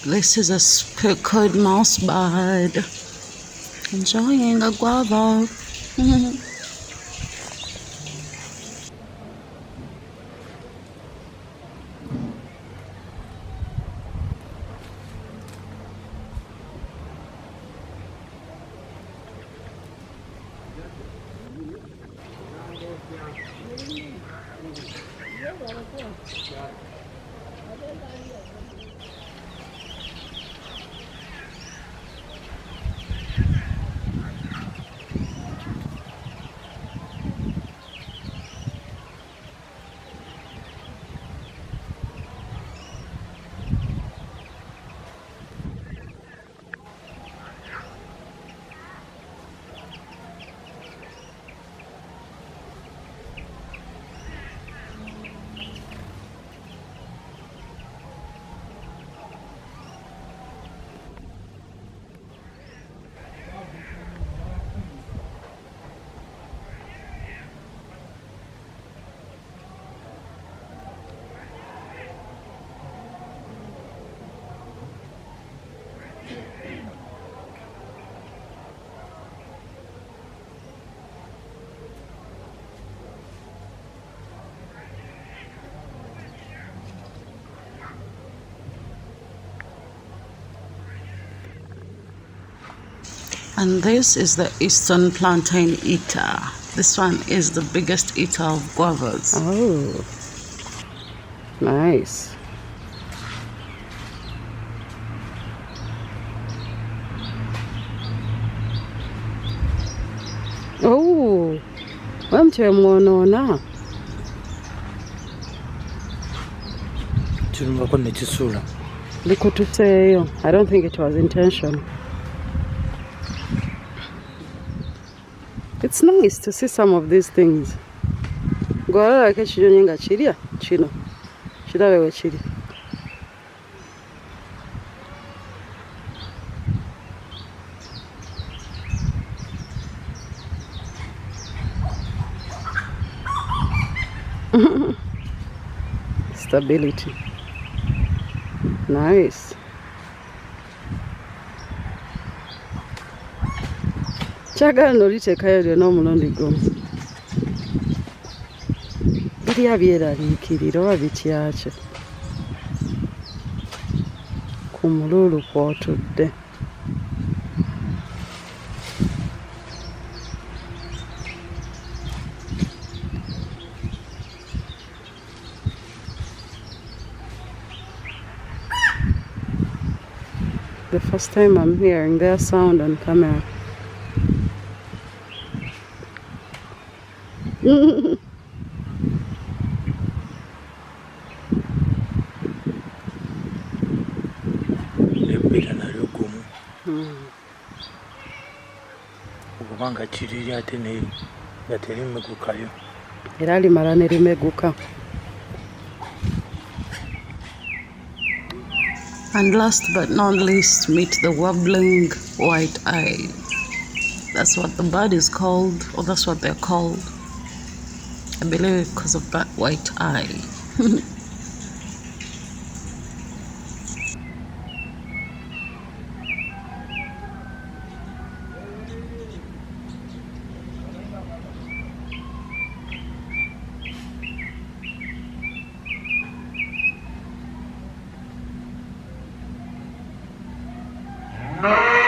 This is a speckled mouse bud enjoying a guava. And this is the Eastern plantain eater. This one is the biggest eater of guavas. Oh, nice. Oh, wamtemwonona. Likutuseyo. I don't think it was intentional. It's nice to see some of these things. Gwalala ke kinyonyi nga kirya kino. Kirabe we kiri. Stability. Nice. Kyagala noliteekayo lyonna omulundi gumu. Birya byeraliikirira oba bityakyo. Ku mululu kw'otudde. The first time I'm hearing their sound on camera. Okubanga kiriri ate nga terimegukayo. Era limala ne limeguka. And last but not least, meet the wobbling white eye. That's what the bird is called, or that's what they're called. I believe because of that white eye. No!